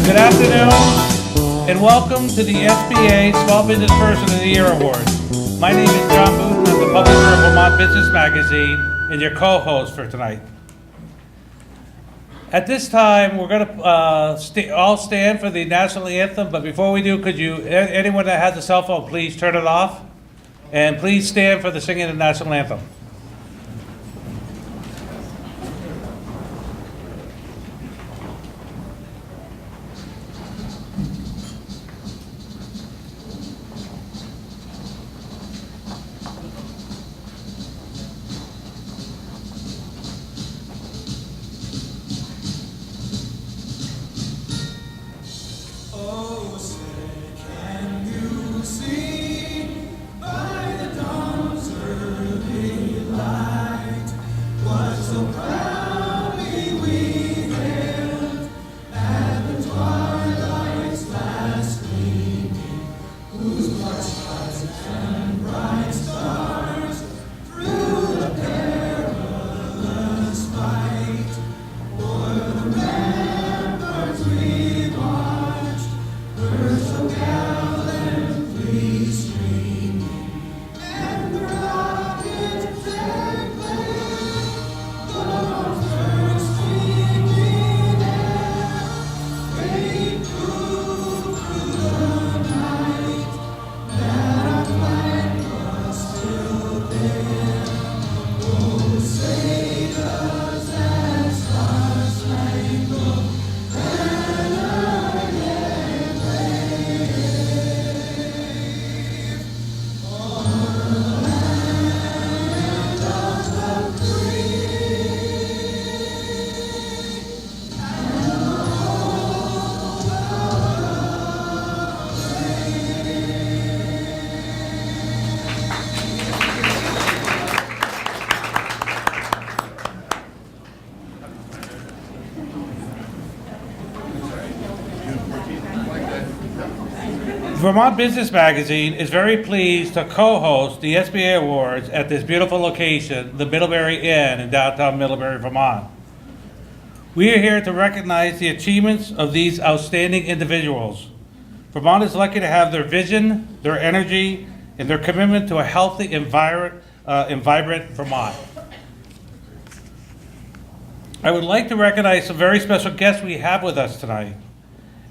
Good afternoon, and welcome to the SBA Small Business Person of the Year Awards. My name is John Booten. I'm the publisher of Vermont Business Magazine and your co-host for tonight. At this time, we're going to all stand for the national anthem, but before we do, could you, anyone that has a cell phone, please turn it off, and please stand for the singing of the national anthem. Vermont Business Magazine is very pleased to co-host the SBA Awards at this beautiful location, the Middlebury Inn in downtown Middlebury, Vermont. We are here to recognize the achievements of these outstanding individuals. Vermont is lucky to have their vision, their energy, and their commitment to a healthy and vibrant Vermont. I would like to recognize some very special guests we have with us tonight.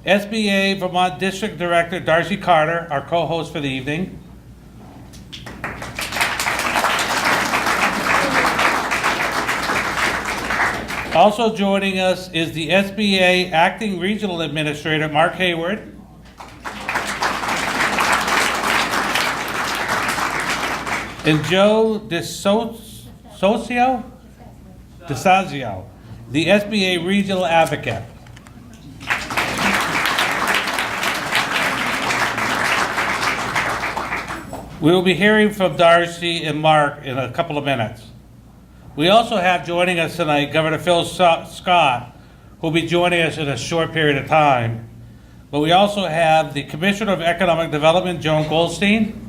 SBA Vermont District Director Darcy Carter, our co-host for the evening. Also joining us is the SBA Acting Regional Administrator Mark Hayward. And Joe DeSazio, the SBA Regional Advocate. We will be hearing from Darcy and Mark in a couple of minutes. We also have joining us tonight Governor Phil Scott, who will be joining us in a short period of time. But we also have the Commissioner of Economic Development, Joan Goldstein.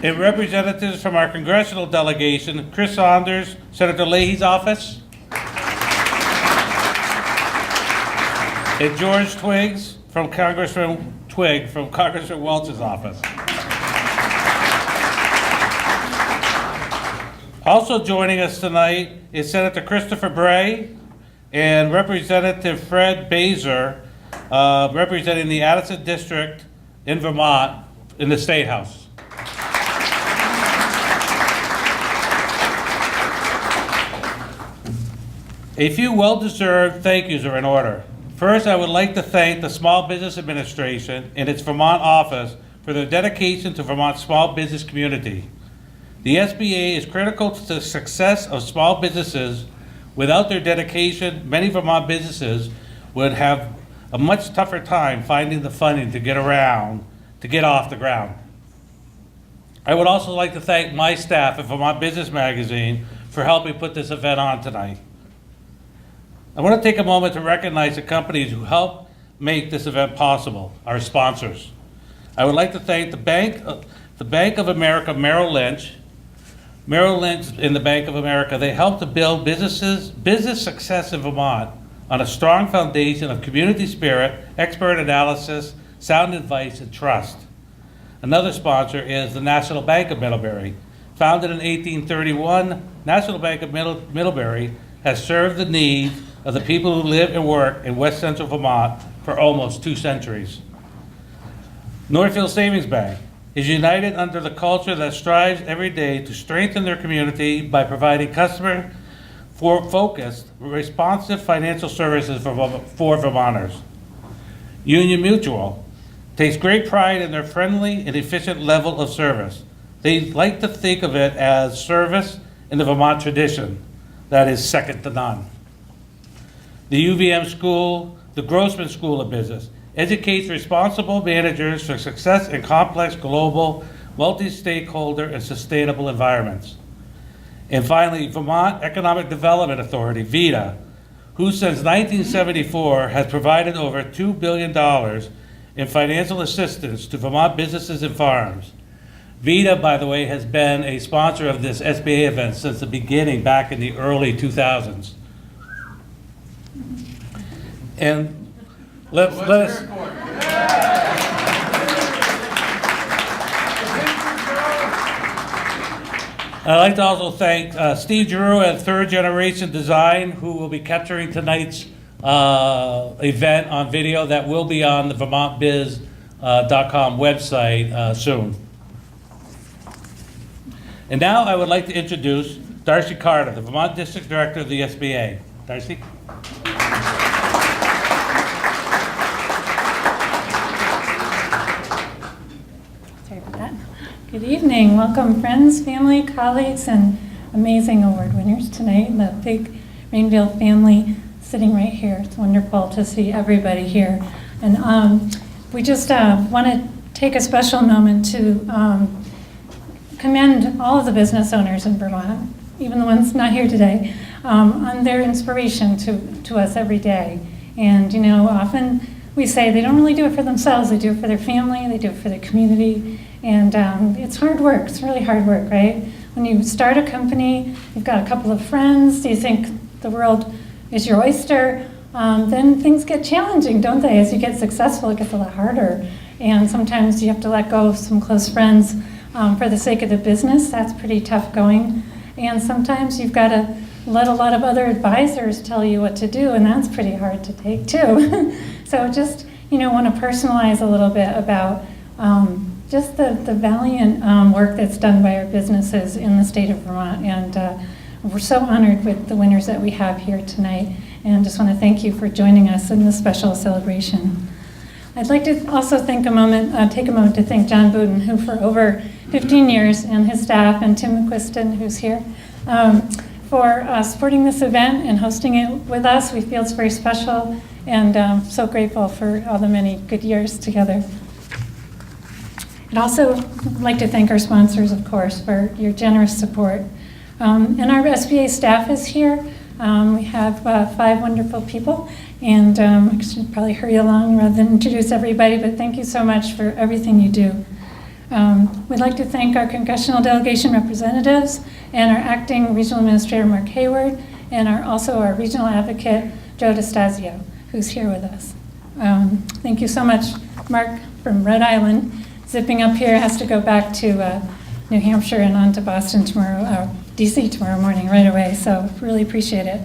And representatives from our congressional delegation, Chris Saunders, Senator Leahy's office, and George Twiggs from Congressman Twigg from Congressman Welch's office. Also joining us tonight is Senator Christopher Bray and Representative Fred Baser, representing the Addison District in Vermont in the State House. A few well-deserved thank yous are in order. First, I would like to thank the Small Business Administration and its Vermont office for their dedication to Vermont's small business community. The SBA is critical to the success of small businesses. Without their dedication, many Vermont businesses would have a much tougher time finding the funding to get off the ground. I would also like to thank my staff at Vermont Business Magazine for helping put this event on tonight. I want to take a moment to recognize the companies who helped make this event possible, our sponsors. I would like to thank the Bank of America Merrill Lynch, Merrill Lynch, and the Bank of America, they help to build business success in Vermont on a strong foundation of community spirit, expert analysis, sound advice, and trust. Another sponsor is the National Bank of Middlebury. Founded in 1831, National Bank of Middlebury has served the needs of the people who live and work in West Central Vermont for almost 2 centuries. Northfield Savings Bank is united under the culture that strives every day to strengthen their community by providing customer-focused, responsive financial services for Vermonters. Union Mutual takes great pride in their friendly and efficient level of service. They like to think of it as service in the Vermont tradition that is second to none. The UVM School, the Grossman School of Business, educates responsible managers for success in complex, global, multi-stakeholder, and sustainable environments. And finally, Vermont Economic Development Authority, VEDA, who since 1974 has provided over $2 billion in financial assistance to Vermont businesses and farms. VEDA, by the way, has been a sponsor of this SBA event since the beginning back in the early 2000s. And let us. I'd like to also thank Steve Giroux at Third Generation Design, who will be capturing tonight's event on video that will be on the VermontBiz.com website soon. And now I would like to introduce Darcy Carter, the Vermont District Director of the SBA. Darcy? Sorry about that. Good evening. Welcome, friends, family, colleagues, and amazing award winners tonight. The big Rainville family sitting right here. It's wonderful to see everybody here. And we just want to take a special moment to commend all of the business owners in Vermont, even the ones not here today, on their inspiration to us every day. And, you know, often we say they don't really do it for themselves, they do it for their family, they do it for their community, and it's hard work, it's really hard work, right? When you start a company, you've got a couple of friends, you think the world is your oyster, then things get challenging, don't they? As you get successful, it gets a lot harder, and sometimes you have to let go of some close friends for the sake of the business. That's pretty tough going. And sometimes you've got to let a lot of other advisors tell you what to do, and that's pretty hard to take too. So just, you know, want to personalize a little bit about just the valiant work that's done by our businesses in the state of Vermont. And we're so honored with the winners that we have here tonight, and just want to thank you for joining us in this special celebration. I'd like to also take a moment to thank John Booten, who for over 15 years, and his staff, and Tim McQuiston, who's here, for supporting this event and hosting it with us. We feel it's very special, and so grateful for all the many good years together. I'd also like to thank our sponsors, of course, for your generous support. And our SBA staff is here. We have 5 wonderful people, and I should probably hurry along rather than introduce everybody, but thank you so much for everything you do. We'd like to thank our congressional delegation representatives and our acting regional administrator, Mark Hayward, and also our regional advocate, Joe DeStasio, who's here with us. Thank you so much, Mark from Rhode Island. Zipping up here, has to go back to New Hampshire and on to Boston tomorrow, DC tomorrow morning right away, so really appreciate it.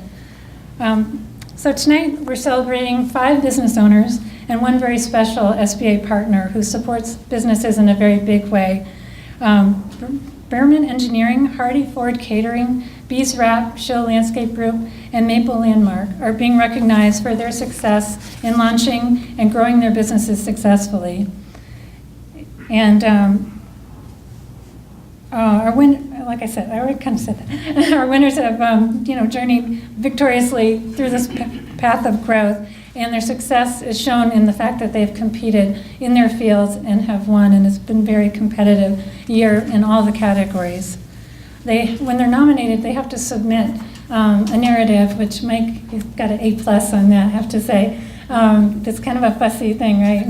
So tonight we're celebrating 5 business owners and 1 very special SBA partner who supports businesses in a very big way. Behrman Engineering, Hardy Ford Catering, Bees Wrap, Show Landscape Group, and Maple Landmark are being recognized for their success in launching and growing their businesses successfully. And like I said, I already kind of said that. Our winners have, journeyed victoriously through this path of growth, and their success is shown in the fact that they've competed in their fields and have won, and it's been a very competitive year in all the categories. When they're nominated, they have to submit a narrative, which Mike, you've got an A+ on that, I have to say. It's kind of a fussy thing, right?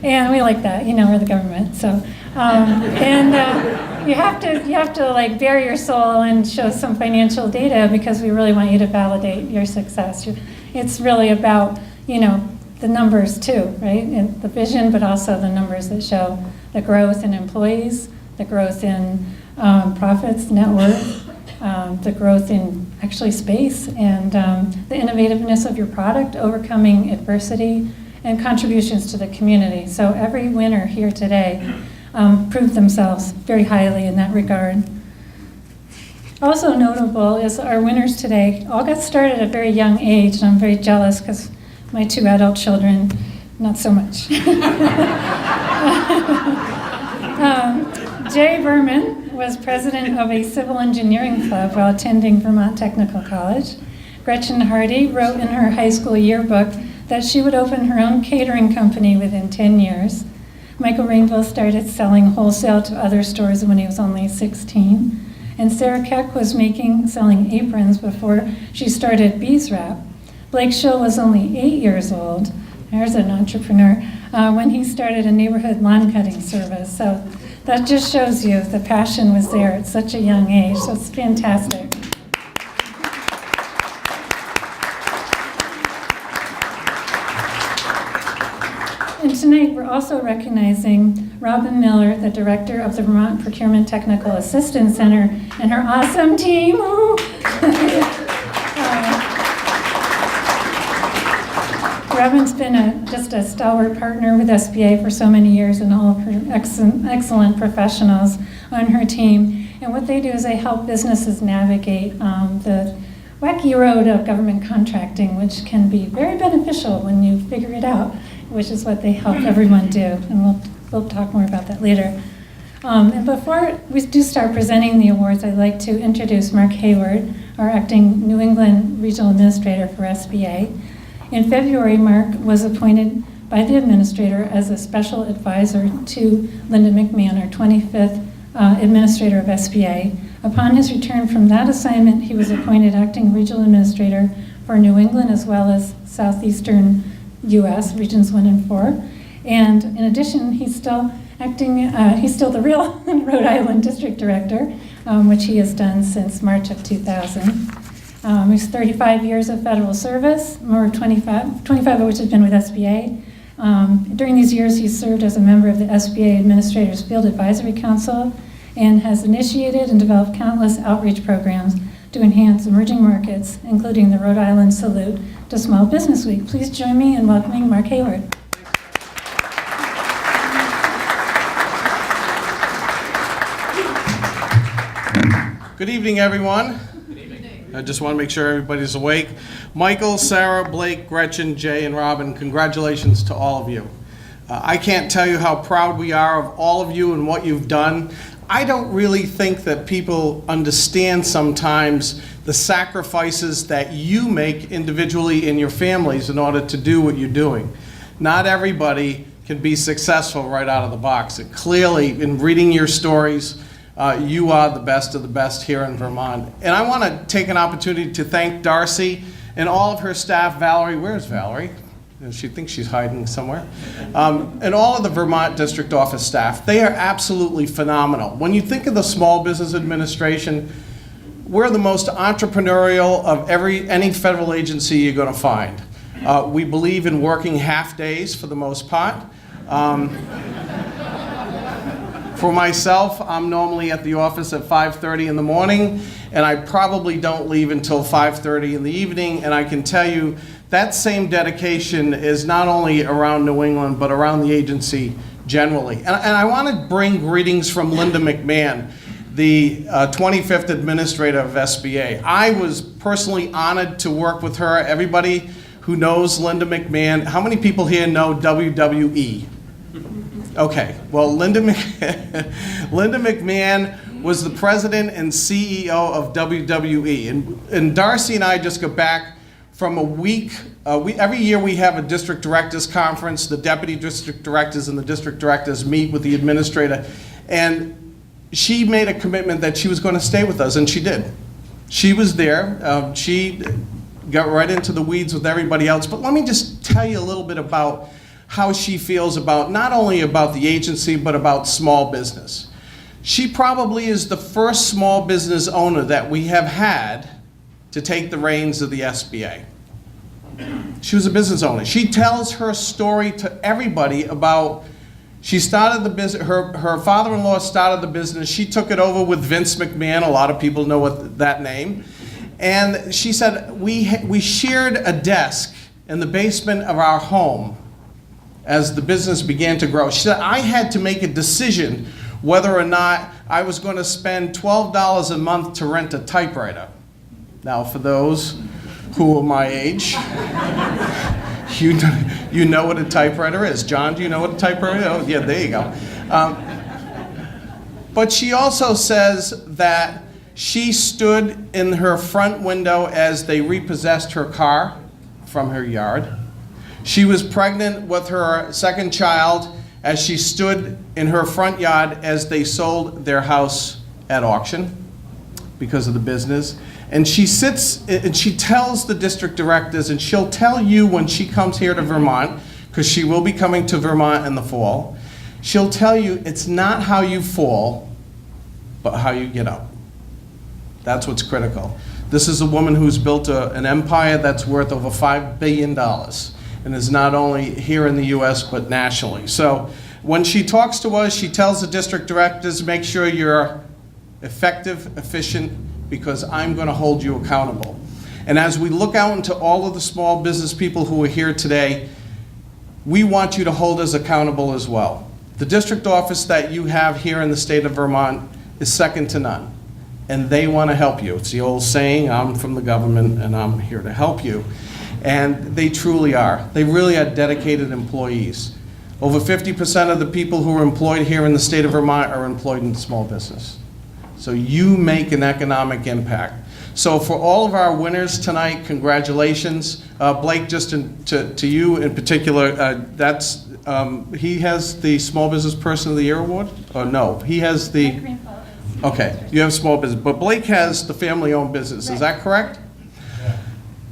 And we like that, we're the government. So, you have to like bare your soul and show some financial data because we really want you to validate your success. It's really about, the numbers too, right? And the vision, but also the numbers that show the growth in employees, the growth in profits, net worth, the growth in actually space, and the innovativeness of your product, overcoming adversity, and contributions to the community. So every winner here today proved themselves very highly in that regard. Also notable is our winners today all got started at a very young age, and I'm very jealous because my 2 adult children, not so much. Jay Berman was president of a civil engineering club while attending Vermont Technical College. Gretchen Hardy wrote in her high school yearbook that she would open her own catering company within 10 years. Michael Rainville started selling wholesale to other stores when he was only 16. And Sarah Keck was selling aprons before she started Bees Wrap. Blake Schill was only 8 years old, there's an entrepreneur, when he started a neighborhood lawn cutting service. So that just shows you the passion was there at such a young age, so it's fantastic. And tonight we're also recognizing Robin Miller, the director of the Vermont Procurement Technical Assistance Center, and her awesome team. Robin's been just a stalwart partner with SBA for so many years, and all of her excellent professionals on her team. And what they do is they help businesses navigate the wacky road of government contracting, which can be very beneficial when you figure it out, which is what they help everyone do. And we'll talk more about that later. And before we do start presenting the awards, I'd like to introduce Mark Hayward, our acting New England Regional Administrator for SBA. In February, Mark was appointed by the administrator as a special advisor to Linda McMahon, our 25th administrator of SBA. Upon his return from that assignment, he was appointed acting regional administrator for New England as well as southeastern U.S., regions 1 and 4. And in addition, he's still the real Rhode Island district director, which he has done since March of 2000. He's 35 years of federal service, or 25 of which has been with SBA. During these years, he's served as a member of the SBA Administrators Field Advisory Council and has initiated and developed countless outreach programs to enhance emerging markets, including the Rhode Island Salute to Small Business Week. Please join me in welcoming Mark Hayward. Good evening, everyone. I just want to make sure everybody's awake. Michael, Sarah, Blake, Gretchen, Jay, and Robin, congratulations to all of you. I can't tell you how proud we are of all of you and what you've done. I don't really think that people understand sometimes the sacrifices that you make individually in your families in order to do what you're doing. Not everybody can be successful right out of the box. And clearly, in reading your stories, you are the best of the best here in Vermont. And I want to take an opportunity to thank Darcy and all of her staff. Valerie, where's Valerie? She thinks she's hiding somewhere. And all of the Vermont District Office staff. They are absolutely phenomenal. When you think of the Small Business Administration, we're the most entrepreneurial of any federal agency you're going to find. We believe in working half days for the most part. For myself, I'm normally at the office at 5:30 in the morning, and I probably don't leave until 5:30 in the evening, and I can tell you that same dedication is not only around New England, but around the agency generally. And I want to bring greetings from Linda McMahon, the 25th administrator of SBA. I was personally honored to work with her. Everybody who knows Linda McMahon, how many people here know WWE? Okay, well, Linda McMahon was the president and CEO of WWE. And Darcy and I just got back from a week. Every year we have a district directors conference. The deputy district directors and the district directors meet with the administrator. And she made a commitment that she was going to stay with us, and she did. She was there. She got right into the weeds with everybody else. But let me just tell you a little bit about how she feels about not only about the agency, but about small business. She probably is the first small business owner that we have had to take the reins of the SBA. She was a business owner. She tells her story to everybody about, she started the business, her father-in-law started the business, she took it over with Vince McMahon, a lot of people know that name, and she said, we shared a desk in the basement of our home as the business began to grow. She said, I had to make a decision whether or not I was going to spend $12 a month to rent a typewriter. Now, for those who are my age, you know what a typewriter is. John, do you know what a typewriter is? Oh, yeah, there you go. But she also says that she stood in her front window as they repossessed her car from her yard. She was pregnant with her second child as she stood in her front yard as they sold their house at auction because of the business. And she sits and she tells the district directors, and she'll tell you when she comes here to Vermont, because she will be coming to Vermont in the fall, she'll tell you it's not how you fall, but how you get up. That's what's critical. This is a woman who's built an empire that's worth over $5 billion. And is not only here in the US, but nationally. So when she talks to us, she tells the district directors, make sure you're effective, efficient, because I'm going to hold you accountable. And as we look out into all of the small business people who are here today, we want you to hold us accountable as well. The district office that you have here in the state of Vermont is second to none. And they want to help you. It's the old saying, I'm from the government and I'm here to help you. And they truly are. They really are dedicated employees. Over 50% of the people who are employed here in the state of Vermont are employed in small business. So you make an economic impact. So for all of our winners tonight, congratulations. Blake, just to you in particular, he has the Small Business Person of the Year award? Or no, he has the, okay, you have small business, but Blake has the family-owned business, is that correct?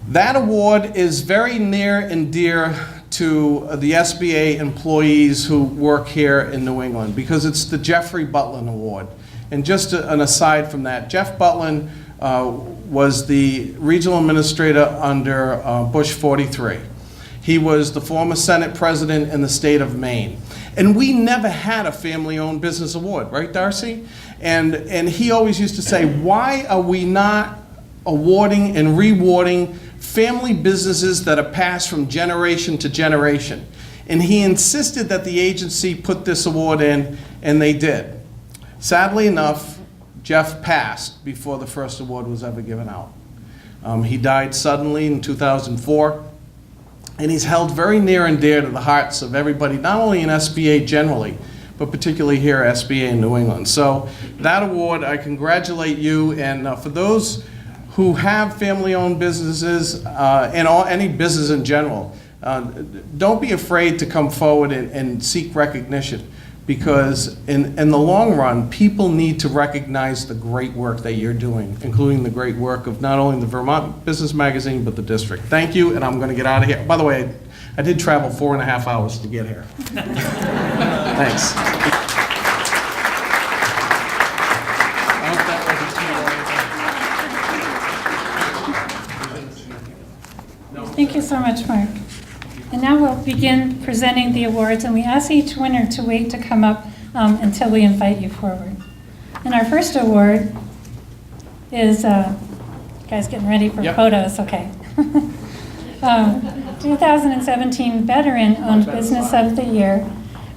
That award is very near and dear to the SBA employees who work here in New England because it's the Jeffrey Butlin Award. And just an aside from that, Jeff Butlin was the regional administrator under Bush 43. He was the former Senate president in the state of Maine. And we never had a family-owned business award, right, Darcy? And he always used to say, why are we not awarding and rewarding family businesses that are passed from generation to generation? And he insisted that the agency put this award in, and they did. Sadly enough, Jeff passed before the first award was ever given out. He died suddenly in 2004, and he's held very near and dear to the hearts of everybody, not only in SBA generally, but particularly here at SBA in New England. So that award, I congratulate you, and for those who have family-owned businesses and any business in general, don't be afraid to come forward and seek recognition, because in the long run, people need to recognize the great work that you're doing, including the great work of not only the Vermont Business Magazine, but the district. Thank you, and I'm going to get out of here. By the way, I did travel 4.5 hours to get here. Thanks. Thank you so much, Mark. And now we'll begin presenting the awards, and we ask each winner to wait to come up until we invite you forward. And our first award is, you guys getting ready for photos? Okay. 2017 Veteran-Owned Business of the Year,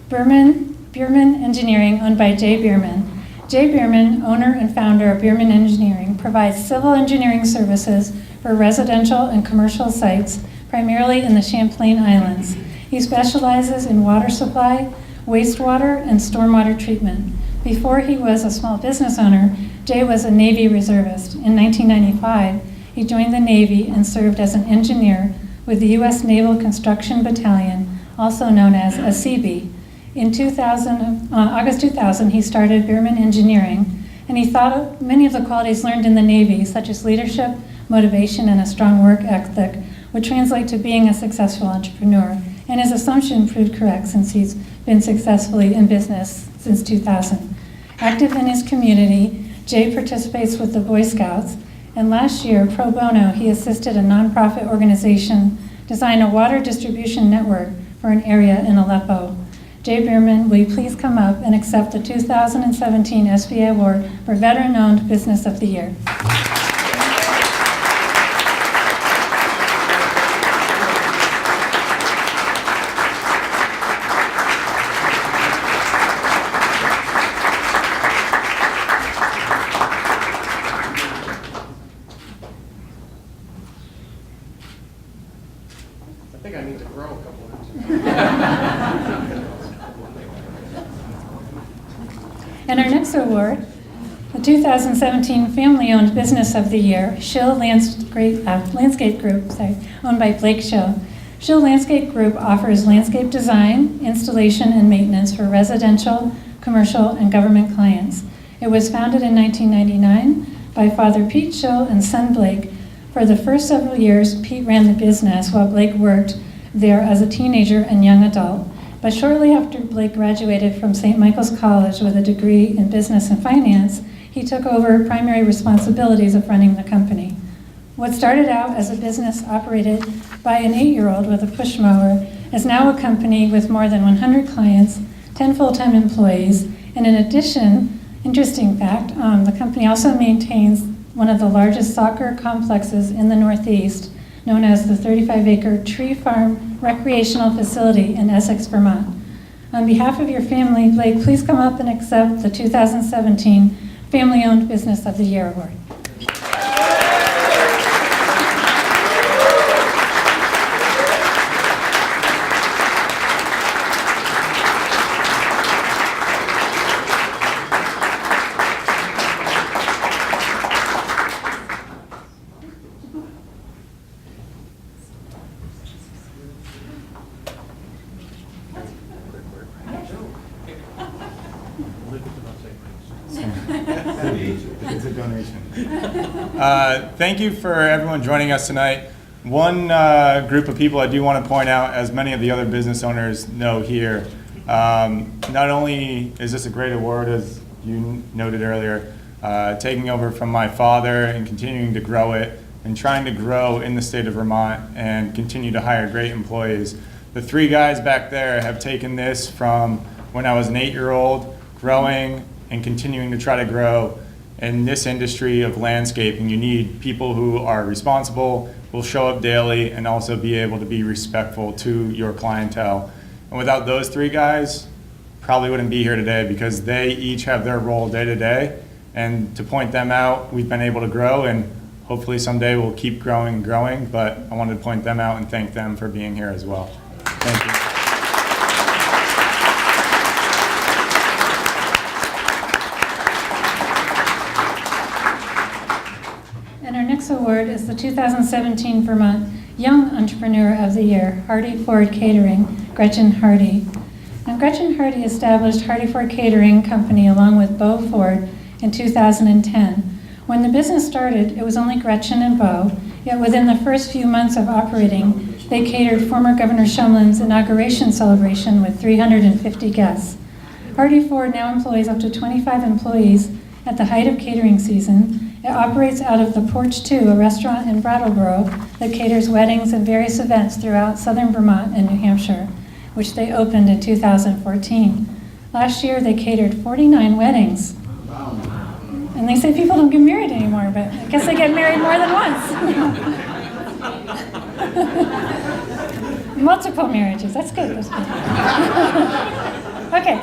Bierman Engineering, owned by Jay Bierman. Jay Bierman, owner and founder of Bierman Engineering, provides civil engineering services for residential and commercial sites, primarily in the Champlain Islands. He specializes in water supply, wastewater, and stormwater treatment. Before he was a small business owner, Jay was a Navy reservist. In 1995, he joined the Navy and served as an engineer with the U.S. Naval Construction Battalion, also known as a Seabee. In August 2000, he started Bierman Engineering, and he thought of many of the qualities learned in the Navy, such as leadership, motivation, and a strong work ethic, would translate to being a successful entrepreneur. And his assumption proved correct, since he's been successfully in business since 2000. Active in his community, Jay participates with the Boy Scouts, and last year, pro bono, he assisted a nonprofit organization design a water distribution network for an area in Aleppo. Jay Bierman, will you please come up and accept the 2017 SBA Award for Veteran-Owned Business of the Year. I think I need to grow a couple inches. And our next award, the 2017 Family-Owned Business of the Year, Schill Landscape Group, owned by Blake Schill. Schill Landscape Group offers landscape design, installation, and maintenance for residential, commercial, and government clients. It was founded in 1999 by Father Pete Schill and son Blake. For the first several years, Pete ran the business while Blake worked there as a teenager and young adult. But shortly after Blake graduated from St. Michael's College with a degree in business and finance, he took over primary responsibilities of running the company. What started out as a business operated by an 8-year-old with a push mower is now a company with more than 100 clients, 10 full-time employees, and in addition, interesting fact, the company also maintains one of the largest soccer complexes in the Northeast, known as the 35-acre Tree Farm Recreational Facility in Essex, Vermont. On behalf of your family, Blake, please come up and accept the 2017 Family-Owned Business of the Year Award. It's a donation. Thank you for everyone joining us tonight. One group of people I do want to point out, as many of the other business owners know here, not only is this a great award, as you noted earlier, taking over from my father and continuing to grow it and trying to grow in the state of Vermont and continue to hire great employees. The three guys back there have taken this from when I was an 8-year-old, growing and continuing to try to grow. In this industry of landscaping, you need people who are responsible, will show up daily, and also be able to be respectful to your clientele. And without those three guys, probably wouldn't be here today, because they each have their role day to day. And to point them out, we've been able to grow, and hopefully someday we'll keep growing and growing, but I wanted to point them out and thank them for being here as well. Thank you. And our next award is the 2017 Vermont Young Entrepreneur of the Year, Hardy Ford Catering, Gretchen Hardy. Now, Gretchen Hardy established Hardy Ford Catering Company along with Bo Ford in 2010. When the business started, it was only Gretchen and Bo, yet within the first few months of operating, they catered former Governor Shumlin's inauguration celebration with 350 guests. Hardy Ford now employs up to 25 employees at the height of catering season. It operates out of the Porch 2, a restaurant in Brattleboro that caters weddings and various events throughout southern Vermont and New Hampshire, which they opened in 2014. Last year, they catered 49 weddings. And they say people don't get married anymore, but I guess they get married more than once. Multiple marriages, that's good. That's good. Okay,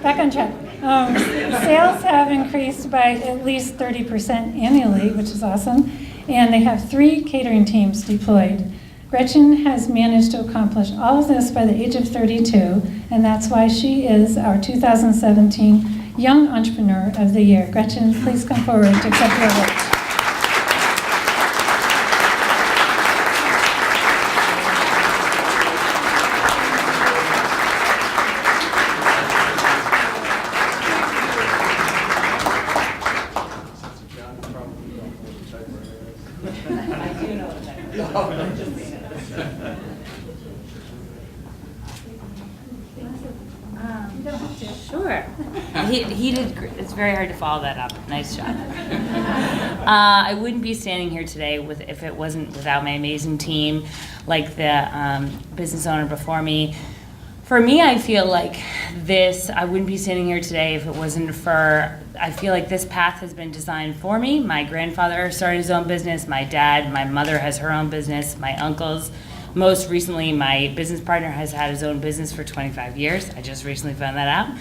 back on track. Sales have increased by at least 30% annually, which is awesome, and they have 3 catering teams deployed. Gretchen has managed to accomplish all of this by the age of 32, and that's why she is our 2017 Young Entrepreneur of the Year. Gretchen, please come forward to accept your award. Sure. He did. It's very hard to follow that up. Nice job. I wouldn't be standing here today if it wasn't without my amazing team, like the business owner before me. For me, I feel like I wouldn't be standing here today if it wasn't for, I feel like this path has been designed for me. My grandfather started his own business, my mother has her own business, my uncles. Most recently, my business partner has had his own business for 25 years. I just recently found that out.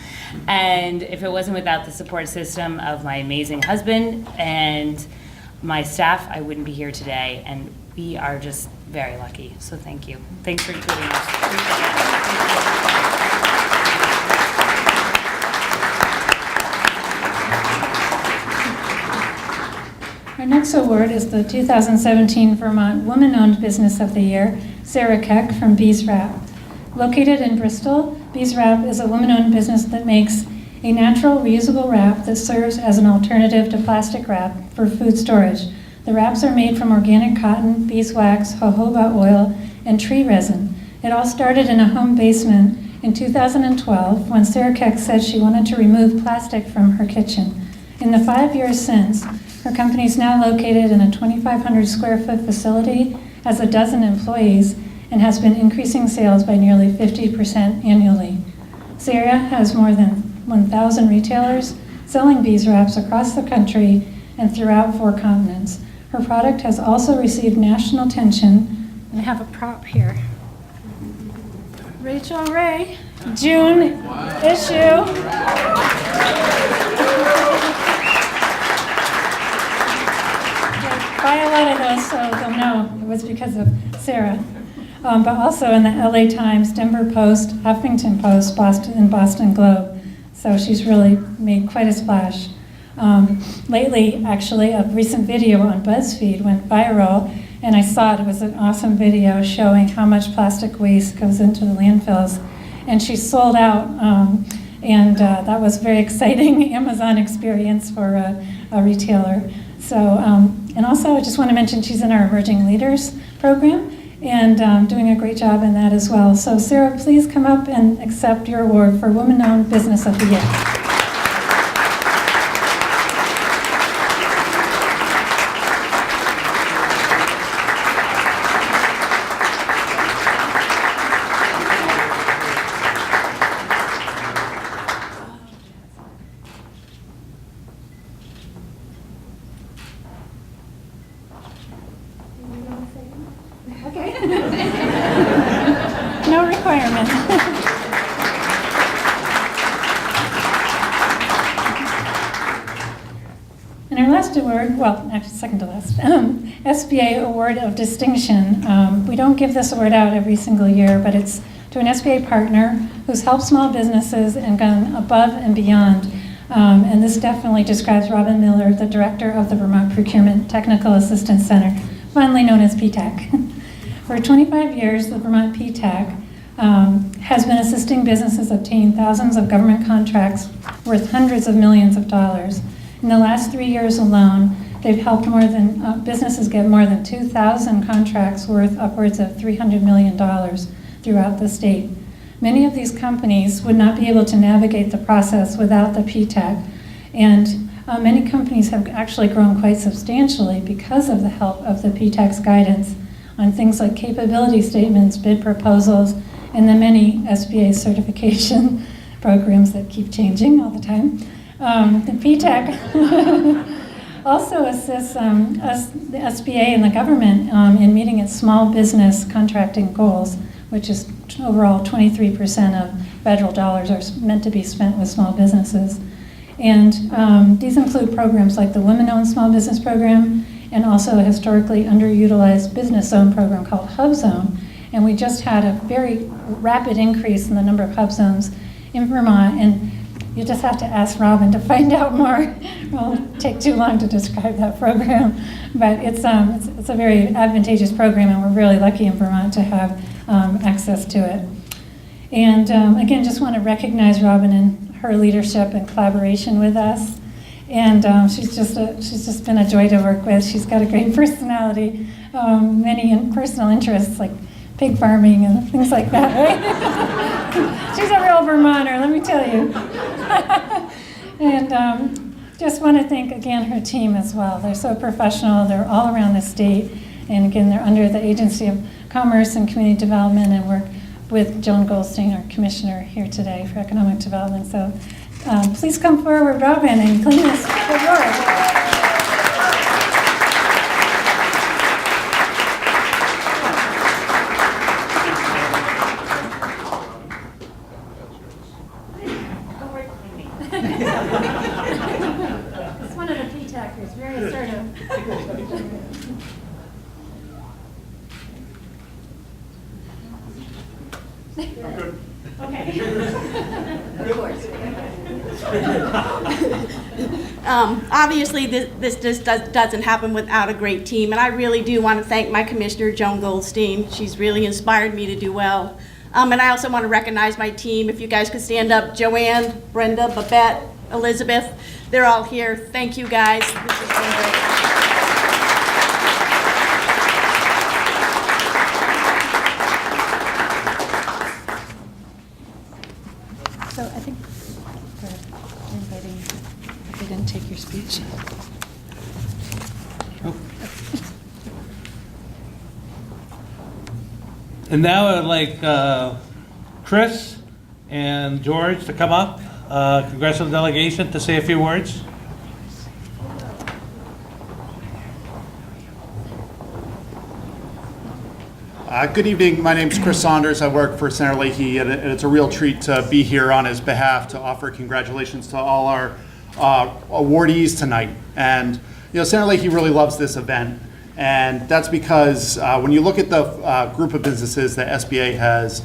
And if it wasn't without the support system of my amazing husband and my staff, I wouldn't be here today. And we are just very lucky. So thank you. Thanks for including us. Our next award is the 2017 Vermont Woman-Owned Business of the Year, Sarah Keck from Bees Wrap. Located in Bristol, Bees Wrap is a woman-owned business that makes a natural, reusable wrap that serves as an alternative to plastic wrap for food storage. The wraps are made from organic cotton, beeswax, jojoba oil, and tree resin. It all started in a home basement in 2012 when Sarah Keck said she wanted to remove plastic from her kitchen. In the 5 years since, her company is now located in a 2,500 square foot facility, has a dozen employees, and has been increasing sales by nearly 50% annually. Sarah has more than 1,000 retailers selling bees wraps across the country and throughout 4 continents. Her product has also received national attention. I have a prop here. Rachel Ray, June issue. Buy a lot of those so they'll know it was because of Sarah. But also in the LA Times, Denver Post, Huffington Post, Boston, and Boston Globe. So she's really made quite a splash. Lately, actually, a recent video on BuzzFeed went viral, and I saw it. It was an awesome video showing how much plastic waste goes into the landfills. And she sold out, and that was a very exciting Amazon experience for a retailer. So, and also I just want to mention she's in our Emerging Leaders program and doing a great job in that as well. So Sarah, please come up and accept your award for Woman-Owned Business of the Year. No requirement. And our last award, well, actually second to last, SBA Award of Distinction. We don't give this award out every single year, but it's to an SBA partner who's helped small businesses and gone above and beyond. And this definitely describes Robin Miller, the director of the Vermont Procurement Technical Assistance Center, fondly known as PTAC. For 25 years, the Vermont PTAC has been assisting businesses obtain thousands of government contracts worth hundreds of millions of dollars. In the last 3 years alone, they've helped businesses get more than 2,000 contracts worth upwards of $300 million throughout the state. Many of these companies would not be able to navigate the process without the PTAC, and many companies have actually grown quite substantially because of the help of the PTAC's guidance on things like capability statements, bid proposals, and the many SBA certification programs that keep changing all the time. The PTAC also assists the SBA and the government in meeting its small business contracting goals, which is overall 23% of federal dollars are meant to be spent with small businesses. And these include programs like the Women-Owned Small Business Program and also a historically underutilized business zone program called Hub Zone. And we just had a very rapid increase in the number of hub zones in Vermont, and you just have to ask Robin to find out more. It won't take too long to describe that program, but it's a very advantageous program, and we're really lucky in Vermont to have access to it. And again, just want to recognize Robin and her leadership and collaboration with us. And she's just been a joy to work with. She's got a great personality, many personal interests like pig farming and things like that, right? She's a real Vermonter, let me tell you. And just want to thank again her team as well. They're so professional. They're all around the state. And again, they're under the Agency of Commerce and Community Development and work with Joan Goldstein, our commissioner here today for economic development. So please come forward, Robin, and clean this award. It's one of the P-tackers, very assertive. Obviously, this just doesn't happen without a great team, and I really do want to thank my commissioner, Joan Goldstein. She's really inspired me to do well. And I also want to recognize my team. If you guys could stand up, Joanne, Brenda, Babette, Elizabeth, they're all here. Thank you, guys. This has been great. So I think we're inviting, if they didn't take your speech. And now I'd like Chris and George to come up, congressional delegation, to say a few words. Good evening. My name is Chris Saunders. I work for Senator Leahy, and it's a real treat to be here on his behalf to offer congratulations to all our awardees tonight. And Senator Leahy really loves this event, and that's because when you look at the group of businesses that SBA has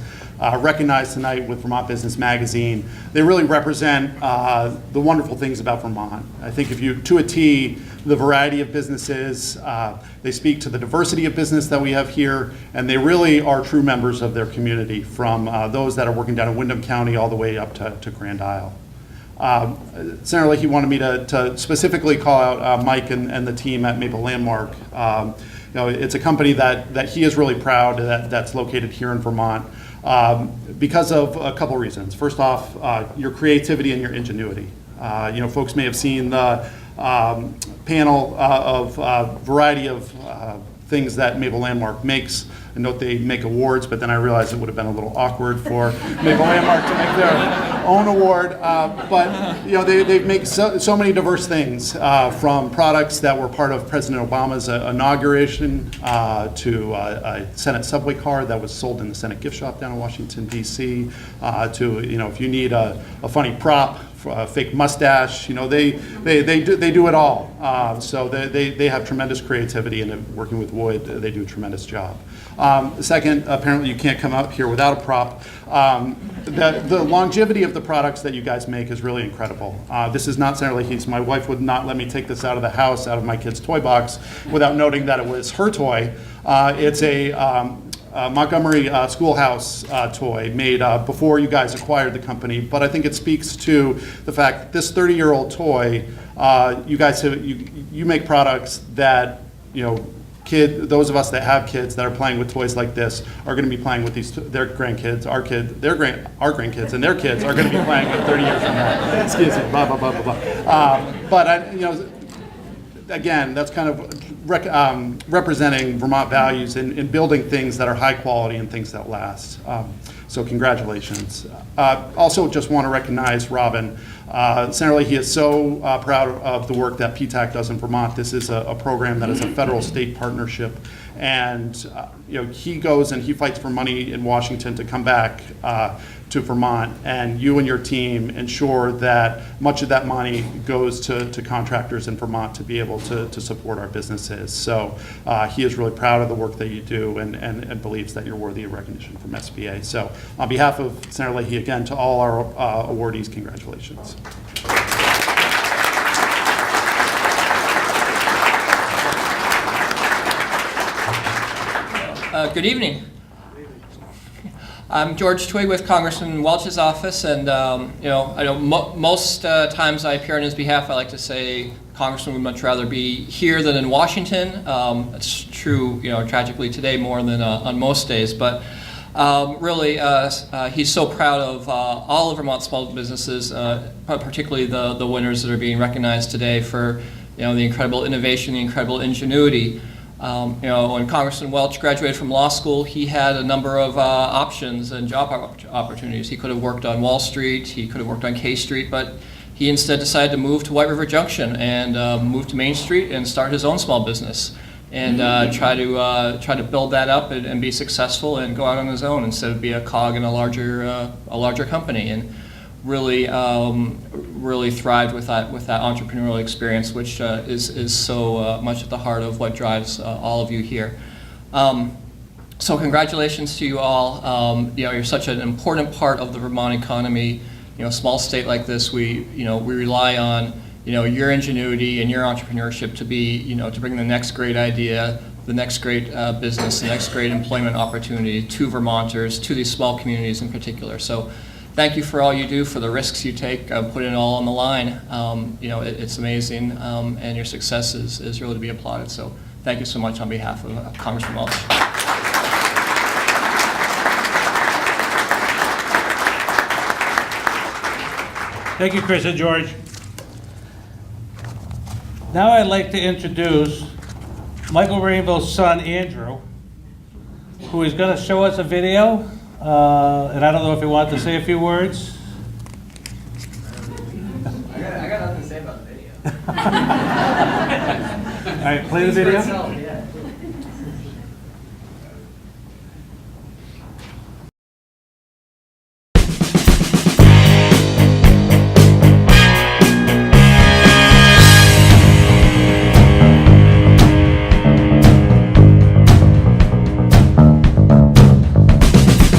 recognized tonight with Vermont Business Magazine, they really represent the wonderful things about Vermont. I think if you, to a T, the variety of businesses, they speak to the diversity of business that we have here, and they really are true members of their community, from those that are working down in Windham County all the way up to Grand Isle. Senator Leahy wanted me to specifically call out Mike and the team at Maple Landmark. It's a company that he is really proud that's located here in Vermont because of a couple reasons. First off, your creativity and your ingenuity. Folks may have seen the panel of variety of things that Maple Landmark makes. I note they make awards, but then I realized it would have been a little awkward for Maple Landmark to make their own award. But they make so many diverse things, from products that were part of President Obama's inauguration to a Senate subway car that was sold in the Senate gift shop down in Washington, D.C. To if you need a funny prop, a fake mustache, they do it all. So they have tremendous creativity, and working with wood, they do a tremendous job. Second, apparently you can't come up here without a prop. The longevity of the products that you guys make is really incredible. This is not Senator Leahy's. My wife would not let me take this out of the house, out of my kid's toy box, without noting that it was her toy. It's a Montgomery schoolhouse toy made before you guys acquired the company, but I think it speaks to the fact that this 30-year-old toy, you guys you make products that those of us that have kids that are playing with toys like this are going to be playing with their grandkids, our grandkids, and their kids are going to be playing with 30 years from now. Excuse me, blah blah blah blah blah. But again, that's kind of representing Vermont values in building things that are high quality and things that last. So congratulations. Also just want to recognize Robin. Senator Leahy is so proud of the work that PTAC does in Vermont. This is a program that is a federal-state partnership, and he goes and he fights for money in Washington to come back to Vermont, and you and your team ensure that much of that money goes to contractors in Vermont to be able to support our businesses. So he is really proud of the work that you do, and believes that you're worthy of recognition from SBA. So on behalf of Senator Leahy, again, to all our awardees, congratulations. Good evening. I'm George Twig with Congressman Welch's office, and I know most times I appear on his behalf, I like to say Congressman would much rather be here than in Washington. It's true, tragically today more than on most days. But Really, he's so proud of all of Vermont small businesses, particularly the winners that are being recognized today for the incredible innovation, the incredible ingenuity. When Congressman Welch graduated from law school, he had a number of options and job opportunities. He could have worked on Wall Street, he could have worked on K Street, but he instead decided to move to White River Junction and move to Main Street and start his own small business and try to build that up and be successful and go out on his own instead of be a cog in a larger company, and really thrived with that entrepreneurial experience, which is so much at the heart of what drives all of you here. So congratulations to you all. You're such an important part of the Vermont economy. A small state like this, we rely on your ingenuity and your entrepreneurship to be to bring the next great idea, the next great business, the next great employment opportunity to Vermonters, to these small communities in particular. So thank you for all you do, for the risks you take, putting it all on the line. It's amazing, and your success is really to be applauded. So thank you so much on behalf of Congressman Welch. Thank you, Chris and George. Now I'd like to introduce Michael Rainville's son, Andrew, who is going to show us a video, and I don't know if he wants to say a few words. I got nothing to say about the video. All right, play the video. Yeah.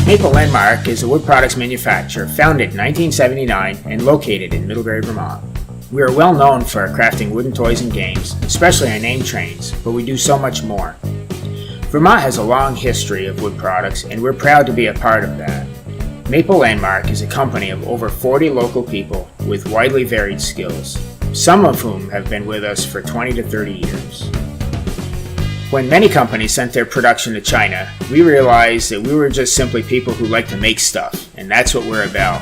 Maple Landmark is a wood products manufacturer founded in 1979 and located in Middlebury, Vermont. We are well known for crafting wooden toys and games, especially our name trains, but we do so much more. Vermont has a long history of wood products, and we're proud to be a part of that. Maple Landmark is a company of over 40 local people with widely varied skills, some of whom have been with us for 20 to 30 years. When many companies sent their production to China, we realized that we were just simply people who like to make stuff, and that's what we're about.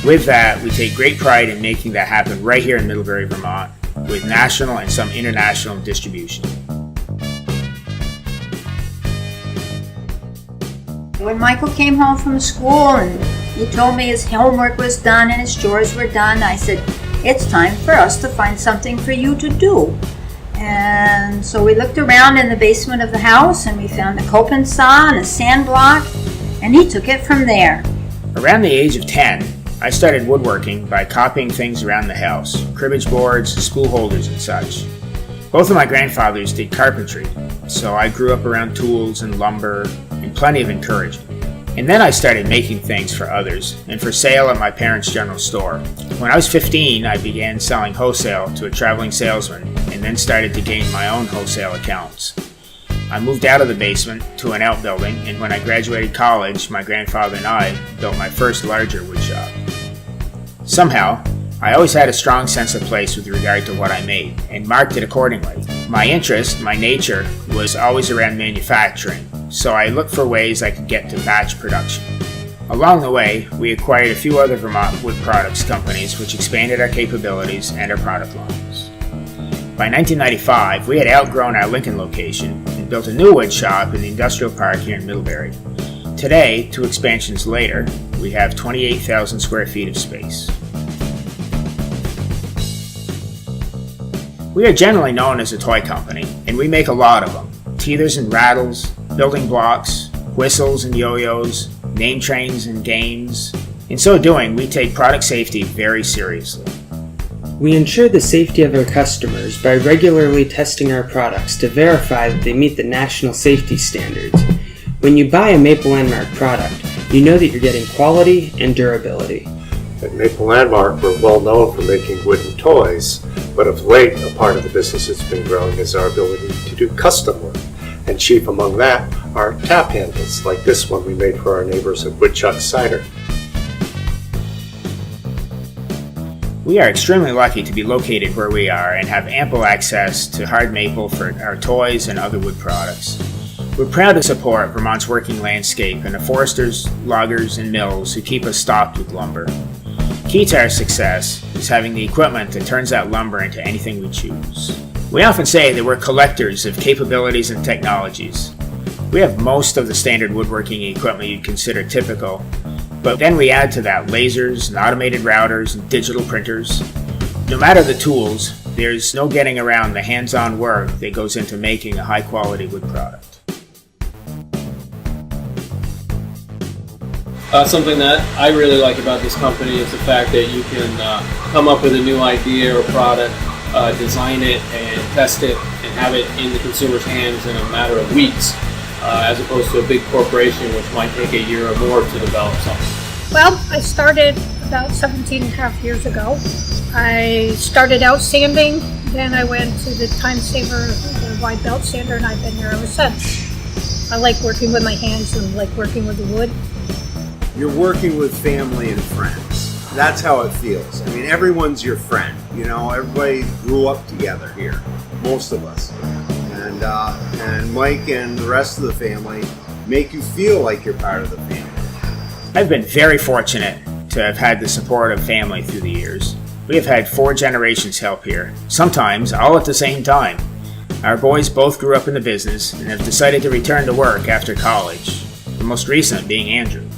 With that, we take great pride in making that happen right here in Middlebury, Vermont, with national and some international distribution. When Michael came home from school and he told me his homework was done and his chores were done, I said, "It's time for us to find something for you to do." And so we looked around in the basement of the house and we found a coping saw and a sand block, and he took it from there. Around the age of 10, I started woodworking by copying things around the house, cribbage boards, spool holders, and such. Both of my grandfathers did carpentry, so I grew up around tools and lumber and plenty of encouragement. And then I started making things for others and for sale at my parents' general store. When I was 15, I began selling wholesale to a traveling salesman and then started to gain my own wholesale accounts. I moved out of the basement to an outbuilding, and when I graduated college, my grandfather and I built my first larger wood shop. Somehow, I always had a strong sense of place with regard to what I made and marked it accordingly. My interest, my nature, was always around manufacturing, so I looked for ways I could get to batch production. Along the way, we acquired a few other Vermont wood products companies which expanded our capabilities and our product lines. By 1995, we had outgrown our Lincoln location and built a new wood shop in the industrial park here in Middlebury. Today, 2 expansions later, we have 28,000 square feet of space. We are generally known as a toy company, and we make a lot of them. Teethers and rattles, building blocks, whistles and yo-yos, name trains and games. In so doing, we take product safety very seriously. We ensure the safety of our customers by regularly testing our products to verify that they meet the national safety standards. When you buy a Maple Landmark product, you know that you're getting quality and durability. At Maple Landmark, we're well known for making wooden toys, but of late, a part of the business that's been growing is our ability to do custom work. And chief among that are tap handles, like this one we made for our neighbors at Woodchuck Cider. We are extremely lucky to be located where we are and have ample access to hard maple for our toys and other wood products. We're proud to support Vermont's working landscape and the foresters, loggers, and mills who keep us stocked with lumber. Key to our success is having the equipment that turns that lumber into anything we choose. We often say that we're collectors of capabilities and technologies. We have most of the standard woodworking equipment you'd consider typical, but then we add to that lasers and automated routers and digital printers. No matter the tools, there's no getting around the hands-on work that goes into making a high-quality wood product. Something that I really like about this company is the fact that you can come up with a new idea or product, design it and test it and have it in the consumer's hands in a matter of weeks, as opposed to a big corporation which might take a year or more to develop something. Well, I started about 17 and a half years ago. I started out sanding, then I went to the Time Saver, the wide belt sander, and I've been here ever since. I like working with my hands and like working with the wood. You're working with family and friends. That's how it feels. I mean, everyone's your friend. You know, everybody grew up together here, most of us. And Mike and the rest of the family make you feel like you're part of the family. I've been very fortunate to have had the support of family through the years. We have had 4 generations help here, sometimes all at the same time. Our boys both grew up in the business and have decided to return to work after college, the most recent being Andrew.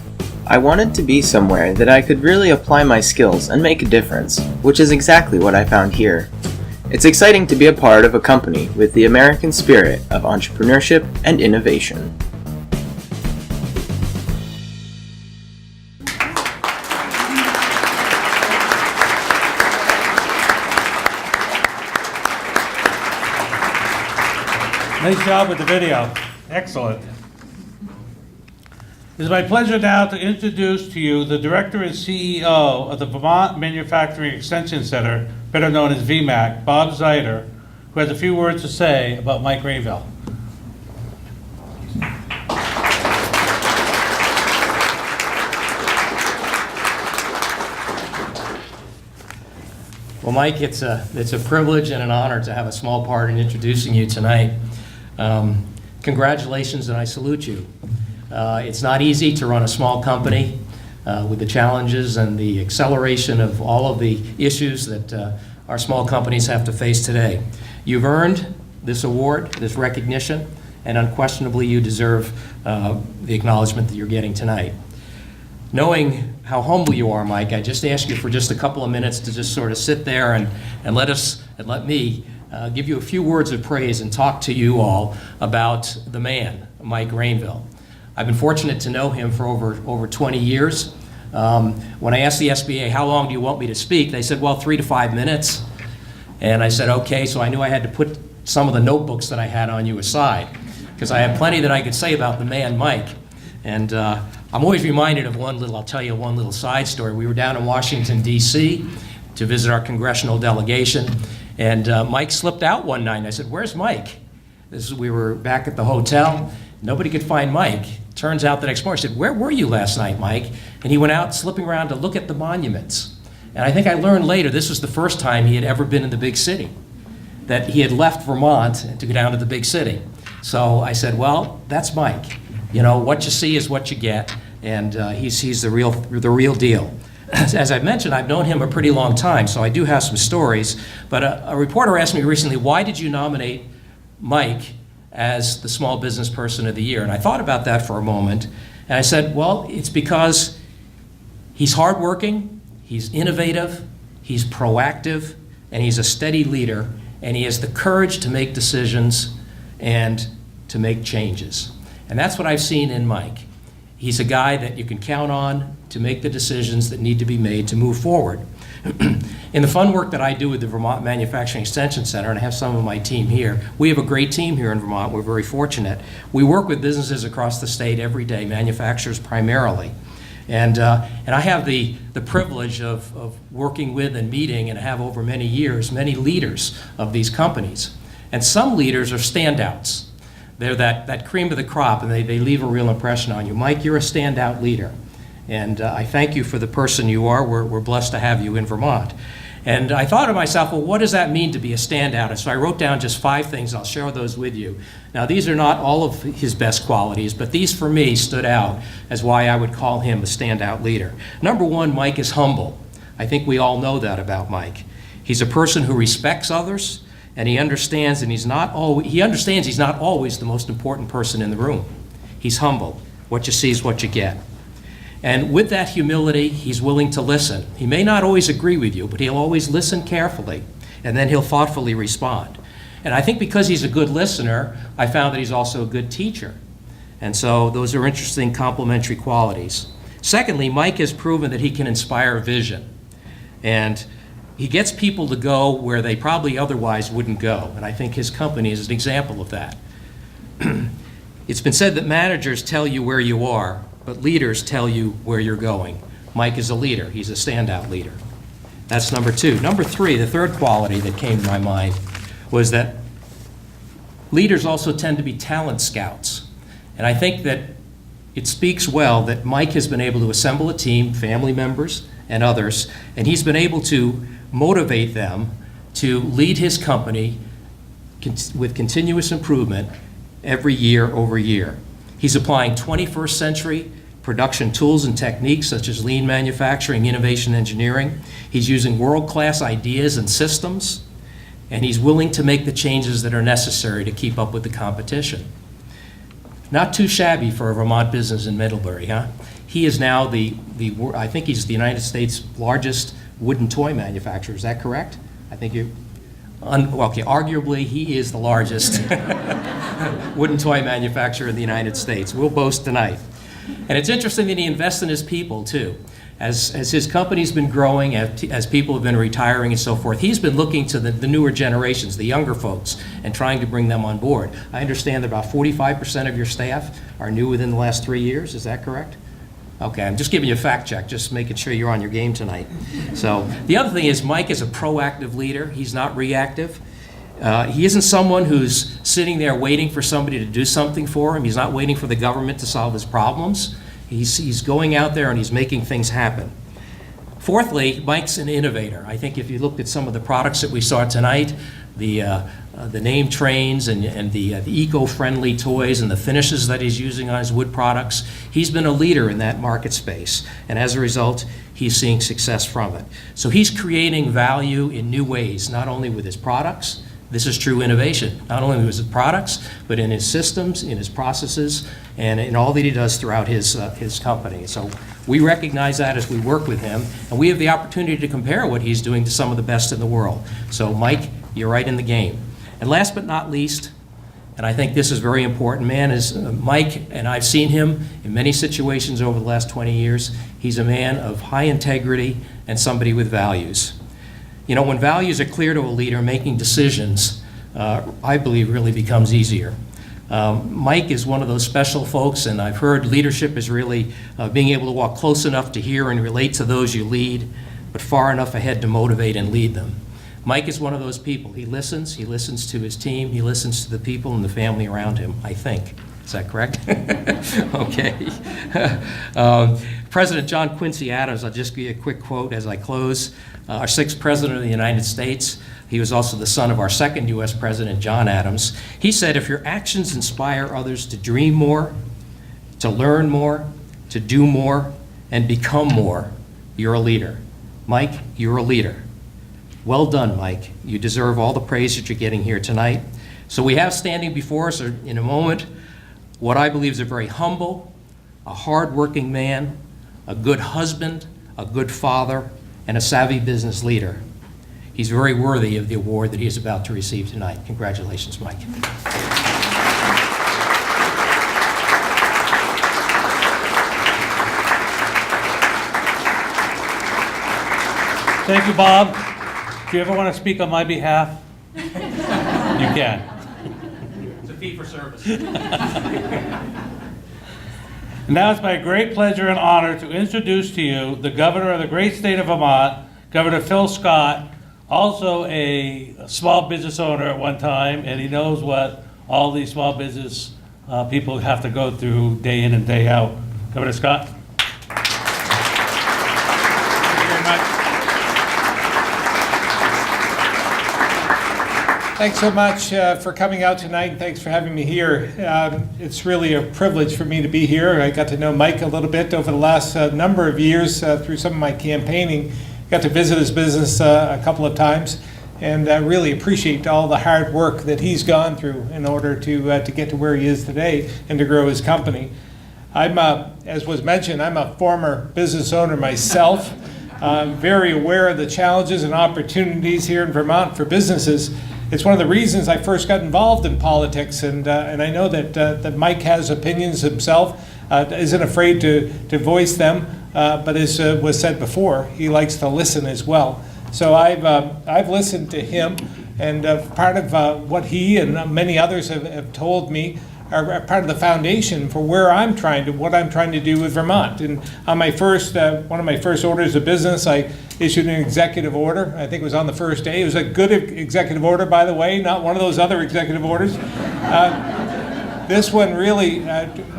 I wanted to be somewhere that I could really apply my skills and make a difference, which is exactly what I found here. It's exciting to be a part of a company with the American spirit of entrepreneurship and innovation. Nice job with the video. Excellent. It is my pleasure now to introduce to you the Director and CEO of the Vermont Manufacturing Extension Center, better known as VMAC, Bob Zeider, who has a few words to say about Mike Rainville. Well, Mike, it's a privilege and an honor to have a small part in introducing you tonight. Congratulations, and I salute you. It's not easy to run a small company with the challenges and the acceleration of all of the issues that our small companies have to face today. You've earned this award, this recognition, and unquestionably you deserve the acknowledgement that you're getting tonight. Knowing how humble you are, Mike, I just ask you for just a couple of minutes to just sort of sit there and let me give you a few words of praise and talk to you all about the man, Mike Rainville. I've been fortunate to know him for over 20 years. When I asked the SBA, how long do you want me to speak? They said, well, 3 to 5 minutes. And I said, okay, so I knew I had to put some of the notebooks that I had on you aside, because I have plenty that I could say about the man, Mike. And I'm always reminded of I'll tell you one little side story. We were down in Washington, D.C. to visit our delegation, and Mike slipped out one night, and I said, where's Mike? We were back at the hotel. Nobody could find Mike. Turns out the next morning, I said, where were you last night, Mike? And he went out slipping around to look at the monuments. And I think I learned later this was the first time he had ever been in the big city, that he had left Vermont to go down to the big city. So I said, well, that's Mike. You know, what you see is what you get, and he's the real deal. As I've mentioned, I've known him a pretty long time, so I do have some stories. But a reporter asked me recently, why did you nominate Mike as the Small Business Person of the Year? And I thought about that for a moment, and I said, well, it's because he's hardworking, he's innovative, he's proactive, and he's a steady leader, and he has the courage to make decisions and to make changes. And that's what I've seen in Mike. He's a guy that you can count on to make the decisions that need to be made to move forward. In the fun work that I do with the Vermont Manufacturing Extension Center, and I have some of my team here, we have a great team here in Vermont. We're very fortunate. We work with businesses across the state every day, manufacturers primarily. And I have the privilege of working with and meeting, and have over many years, many leaders of these companies. And some leaders are standouts. They're that cream of the crop, and they leave a real impression on you. Mike, you're a standout leader. And I thank you for the person you are. We're blessed to have you in Vermont. And I thought to myself, well, what does that mean to be a standout? And so I wrote down just 5 things. I'll share those with you. Now, these are not all of his best qualities, but these for me stood out as why I would call him a standout leader. Number 1, Mike is humble. I think we all know that about Mike. He's a person who respects others, and he understands he's not always the most important person in the room. He's humble. What you see is what you get. And with that humility, he's willing to listen. He may not always agree with you, but he'll always listen carefully, and then he'll thoughtfully respond. And I think because he's a good listener, I found that he's also a good teacher. And so those are interesting complementary qualities. Secondly, Mike has proven that he can inspire vision. And he gets people to go where they probably otherwise wouldn't go. And I think his company is an example of that. It's been said that managers tell you where you are, but leaders tell you where you're going. Mike is a leader. He's a standout leader. That's number 2. Number 3, the third quality that came to my mind was that leaders also tend to be talent scouts. And I think that it speaks well that Mike has been able to assemble a team, family members and others, and he's been able to motivate them to lead his company with continuous improvement every year over year. He's applying 21st century production tools and techniques such as lean manufacturing, innovation engineering. He's using world-class ideas and systems, and he's willing to make the changes that are necessary to keep up with the competition. Not too shabby for a Vermont business in Middlebury, huh? He is now I think he's the United States' largest wooden toy manufacturer. Is that correct? I think arguably he is the largest wooden toy manufacturer in the United States. We'll boast tonight. And it's interesting that he invests in his people, too. As his company's been growing, as people have been retiring and so forth, he's been looking to the newer generations, the younger folks, and trying to bring them on board. I understand that about 45% of your staff are new within the last 3 years. Is that correct? Okay, I'm just giving you a fact check, just making sure you're on your game tonight. So the other thing is Mike is a proactive leader. He's not reactive. He isn't someone who's sitting there waiting for somebody to do something for him. He's not waiting for the government to solve his problems. He's going out there and he's making things happen. Fourthly, Mike's an innovator. I think if you looked at some of the products that we saw tonight, the name trains and the eco-friendly toys and the finishes that he's using on his wood products, he's been a leader in that market space. And as a result, he's seeing success from it. So he's creating value in new ways, not only with his products. This is true innovation, not only with his products, but in his systems, in his processes, and in all that he does throughout his company. So we recognize that as we work with him, and we have the opportunity to compare what he's doing to some of the best in the world. So Mike, you're right in the game. And last but not least, and I think this is very important, man, is Mike, and I've seen him in many situations over the last 20 years, he's a man of high integrity and somebody with values. You know, when values are clear to a leader, making decisions, I believe, really becomes easier. Mike is one of those special folks, and I've heard leadership is really being able to walk close enough to hear and relate to those you lead, but far enough ahead to motivate and lead them. Mike is one of those people. He listens to his team, he listens to the people and the family around him, I think. Is that correct? Okay. President John Quincy Adams, I'll just give you a quick quote as I close. Our 6th President of the United States, he was also the son of our 2nd U.S. President, John Adams. He said, if your actions inspire others to dream more, to learn more, to do more, and become more, you're a leader. Mike, you're a leader. Well done, Mike. You deserve all the praise that you're getting here tonight. So we have standing before us in a moment what I believe is a very humble, a hard-working man, a good husband, a good father, and a savvy business leader. He's very worthy of the award that he is about to receive tonight. Congratulations, Mike. Thank you, Bob. Do you ever want to speak on my behalf? You can. It's a fee for service. Now it's my great pleasure and honor to introduce to you the governor of the great state of Vermont, Governor Phil Scott, also a small business owner at one time, and he knows what all these small business people have to go through day in and day out. Governor Scott. Thank you very much. Thanks so much for coming out tonight, and thanks for having me here. It's really a privilege for me to be here. I got to know Mike a little bit over the last number of years through some of my campaigning. Got to visit his business a couple of times, and I really appreciate all the hard work that he's gone through in order to get to where he is today and to grow his company. I'm, as was mentioned, I'm a former business owner myself. Very aware of the challenges and opportunities here in Vermont for businesses. It's one of the reasons I first got involved in politics, and I know that Mike has opinions himself, isn't afraid to voice them, but as was said before, he likes to listen as well. So I've listened to him, and part of what he and many others have told me are part of the foundation for what I'm trying to do with Vermont. And on my first, one of my first orders of business, I issued an executive order. I think it was on the first day. It was a good executive order, by the way, not one of those other executive orders. This one really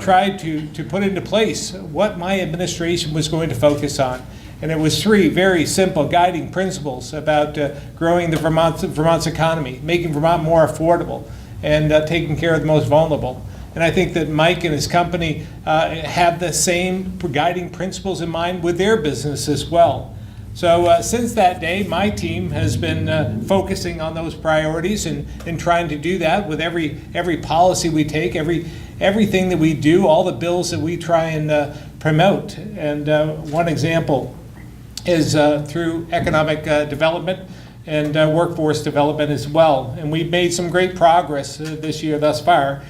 tried to put into place what my administration was going to focus on. And it was three very simple guiding principles about growing the Vermont's economy, making Vermont more affordable, and taking care of the most vulnerable. And I think that Mike and his company have the same guiding principles in mind with their business as well. So since that day, my team has been focusing on those priorities and trying to do that with every policy we take, everything that we do, all the bills that we try and promote. And one example is through economic development and workforce development as well. And we've made some great progress this year thus far.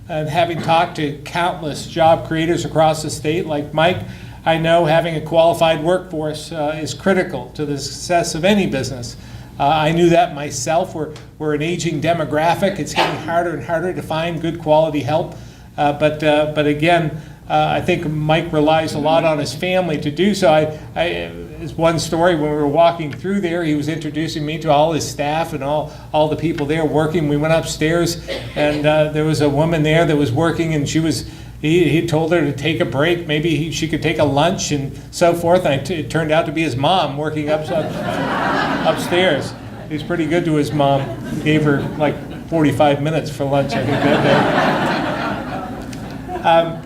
And having talked to countless job creators across the state like Mike, I know having a qualified workforce is critical to the success of any business. I knew that myself. We're an aging demographic. It's getting harder and harder to find good quality help. But again, I think Mike relies a lot on his family to do so. There's one story when we were walking through there, he was introducing me to all his staff and all the people there working. We went upstairs, and there was a woman there that was working, and he told her to take a break. Maybe she could take a lunch and so forth. And it turned out to be his mom working upstairs. He's pretty good to his mom. Gave her like 45 minutes for lunch, I think, that day.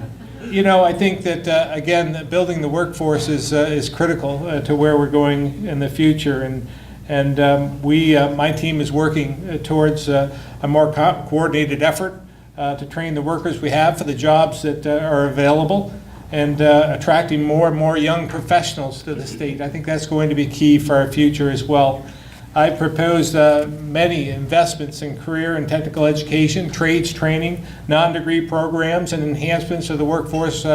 You know, I think that, again, building the workforce is critical to where we're going in the future. And my team is working towards a more coordinated effort to train the workers we have for the jobs that are available, and attracting more and more young professionals to the state. I think that's going to be key for our future as well. I proposed many investments in career and technical education, trades training, non-degree programs, and enhancements of the workforce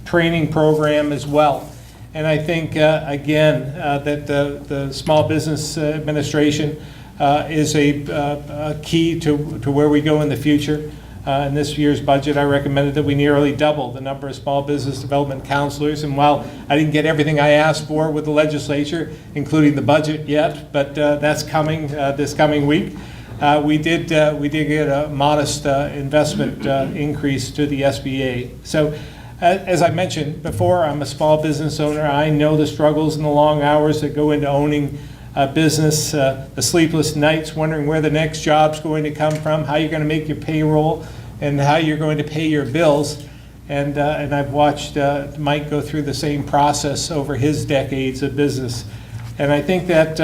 training program as well. And I think, again, that the Small Business Administration is a key to where we go in the future. In this year's budget, I recommended that we nearly double the number of small business development counselors. And while I didn't get everything I asked for with the legislature, including the budget yet, but that's coming this coming week, we did get a modest investment increase to the SBA. So as I mentioned before, I'm a small business owner. I know the struggles and the long hours that go into owning a business, the sleepless nights wondering where the next job's going to come from, how you're going to make your payroll, and how you're going to pay your bills. And I've watched Mike go through the same process over his decades of business. And I think that,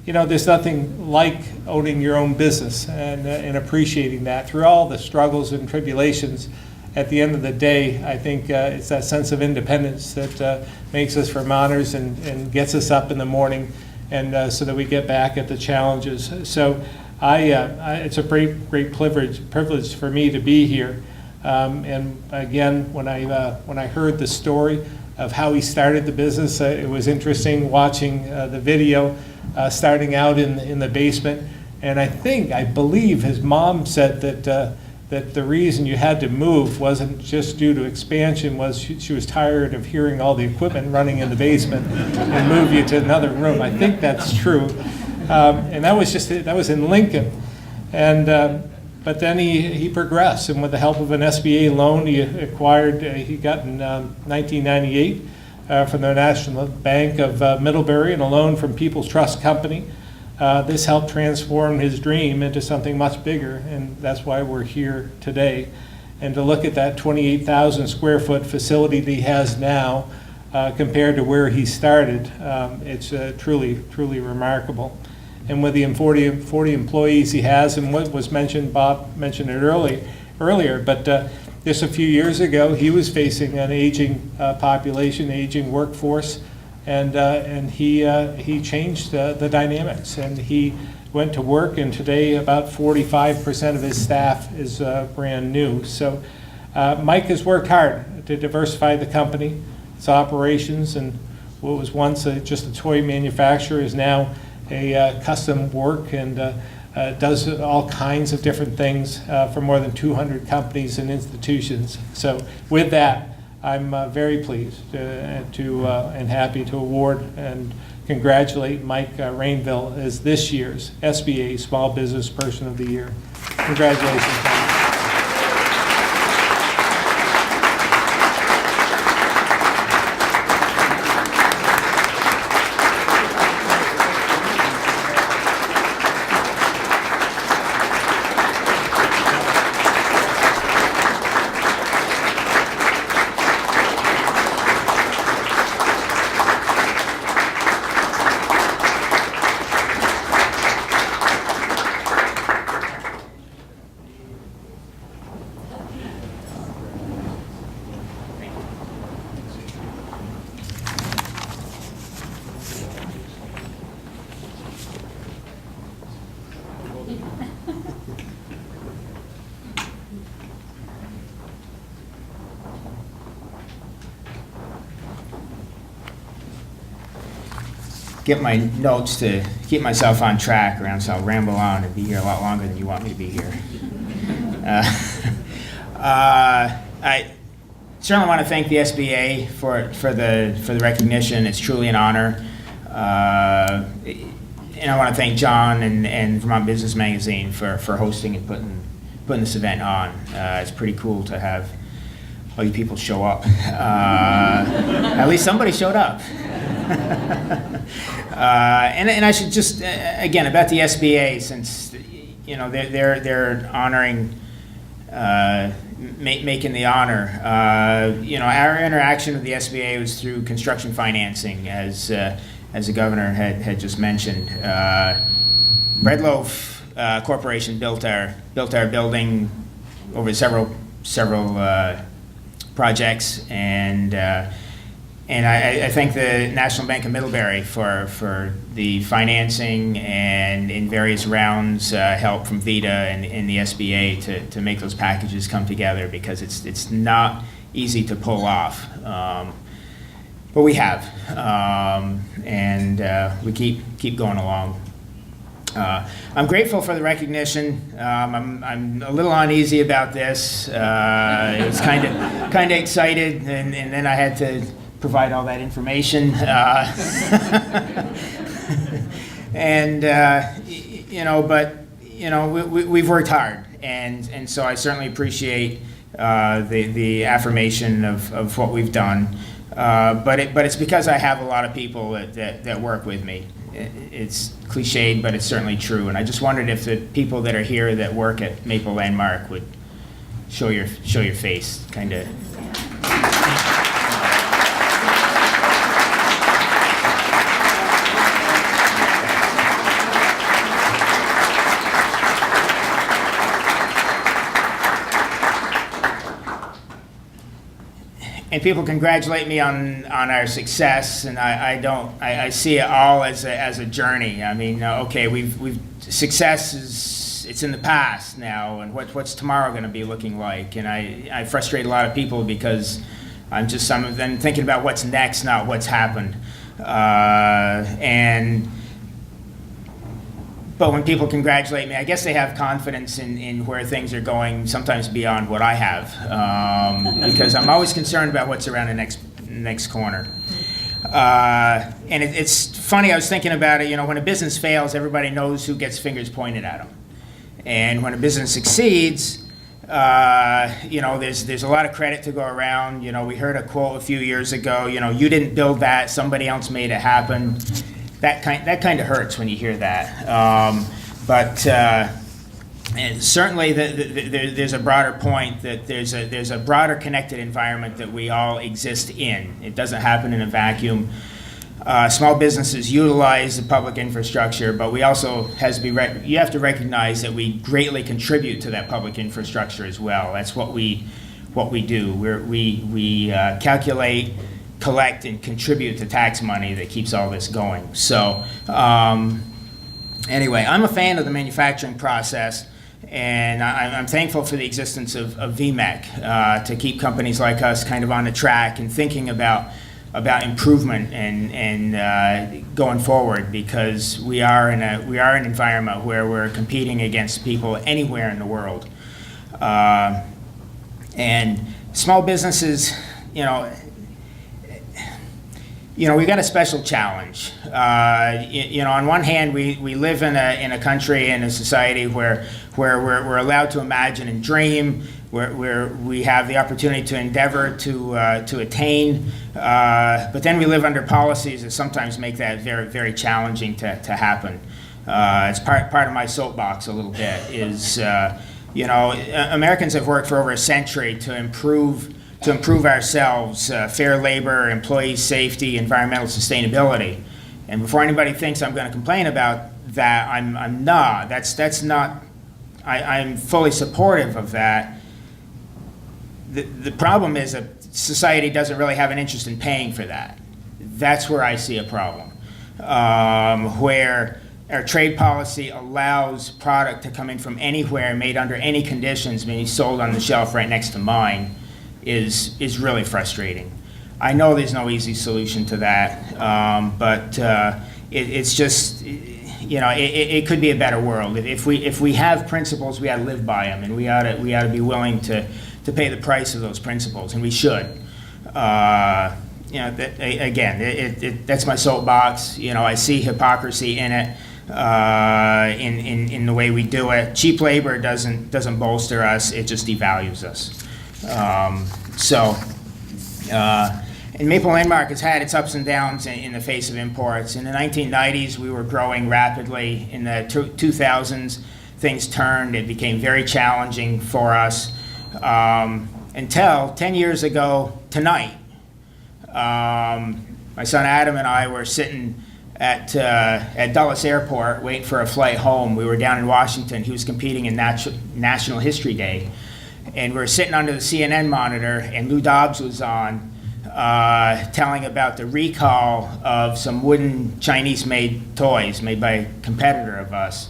you know, there's nothing like owning your own business and appreciating that. Through all the struggles and tribulations, at the end of the day, I think it's that sense of independence that makes us Vermonters and gets us up in the morning, and so that we get back at the challenges. So it's a great privilege for me to be here. And again, when I heard the story of how he started the business, it was interesting watching the video starting out in the basement. And I believe his mom said that the reason you had to move wasn't just due to expansion, was she was tired of hearing all the equipment running in the basement and move you to another room. I think that's true. And that was in Lincoln. And but then he progressed, and with the help of an SBA loan he got in 1998 from the National Bank of Middlebury, and a loan from People's Trust Company. this helped transform his dream into something much bigger, and that's why we're here today. And to look at that 28,000 square foot facility that he has now compared to where he started, it's truly, truly remarkable. And with the 40 employees he has, and what was mentioned, Bob mentioned it earlier, but just a few years ago, he was facing an aging population, aging workforce, and he changed the dynamics, and he went to work, and today about 45% of his staff is brand new. So Mike has worked hard to diversify the company, its operations, and what was once just a toy manufacturer is now a custom work, and does all kinds of different things for more than 200 companies and institutions. So with that, I'm very pleased and happy to award and congratulate Mike Rainville as this year's SBA Small Business Person of the Year. Congratulations, Mike. Get my notes to keep myself on track, or else I'll ramble on and be here a lot longer than you want me to be here. I certainly want to thank the SBA for the recognition. It's truly an honor. And I want to thank John and Vermont Business Magazine for hosting and putting this event on. It's pretty cool to have all you people show up. At least somebody showed up. And I should just again about the SBA, since you know they're honoring, making the honor. You know, our interaction with the SBA was through construction financing, as the governor had just mentioned. Breadloaf Corporation built our building over several projects, and I thank the National Bank of Middlebury for the financing and in various rounds help from VITA and the SBA to make those packages come together, because it's not easy to pull off. But we have, and we keep going along. I'm grateful for the recognition. I'm a little uneasy about this. I was kind of excited, and then I had to provide all that information. And you know, but you know, we've worked hard, and so I certainly appreciate the affirmation of what we've done. But it's because I have a lot of people that work with me. It's cliched, but it's certainly true. And I just wondered if the people that are here that work at Maple Landmark would show your face, kind of. And people congratulate me on our success, and I see it all as a journey. I mean, okay, success it's in the past now, and what's tomorrow going to be looking like? And I frustrate a lot of people because I'm then thinking about what's next, not what's happened. But when people congratulate me, I guess they have confidence in where things are going, sometimes beyond what I have, because I'm always concerned about what's around the next corner. And it's funny, I was thinking about it, you know, when a business fails, everybody knows who gets fingers pointed at them. And when a business succeeds, you know, there's a lot of credit to go around. You know, we heard a quote a few years ago, you know, you didn't build that, somebody else made it happen. that kind of hurts when you hear that. But and certainly there's a broader point that there's a broader connected environment that we all exist in. It doesn't happen in a vacuum. Small businesses utilize the public infrastructure, but we also you have to recognize that we greatly contribute to that public infrastructure as well. That's what we do. We calculate, collect, and contribute to tax money that keeps all this going. So anyway, I'm a fan of the manufacturing process, and I'm thankful for the existence of VMEC to keep companies like us kind of on the track and thinking about improvement and going forward, because we are in an environment where we're competing against people anywhere in the world. And small businesses, we got a special challenge. On one hand, we live in a country and a society where we're allowed to imagine and dream, where we have the opportunity to endeavor to attain, but then we live under policies that sometimes make that very, very challenging to happen. It's part of my soapbox a little bit is, Americans have worked for over a century to improve ourselves, fair labor, employee safety, environmental sustainability. And before anybody thinks I'm going to complain about that, I'm not. That's not. I'm fully supportive of that. The problem is that society doesn't really have an interest in paying for that. That's where I see a problem, where our trade policy allows product to come in from anywhere, made under any conditions, being sold on the shelf right next to mine, is really frustrating. I know there's no easy solution to that, but it's just, it could be a better world. If we have principles, we ought to live by them, and we ought to be willing to pay the price of those principles, and we should. That's my soapbox. I see hypocrisy in it, in the way we do it. Cheap labor doesn't bolster us; it just devalues us. And Maple Landmark has had its ups and downs in the face of imports. In the 1990s, we were growing rapidly. In the 2000s, things turned. It became very challenging for us until 10 years ago tonight. My son Adam and I were sitting at Dulles Airport waiting for a flight home. We were down in Washington. He was competing in National History Day. And we were sitting under the CNN monitor, and Lou Dobbs was on, telling about the recall of some wooden Chinese-made toys made by a competitor of us.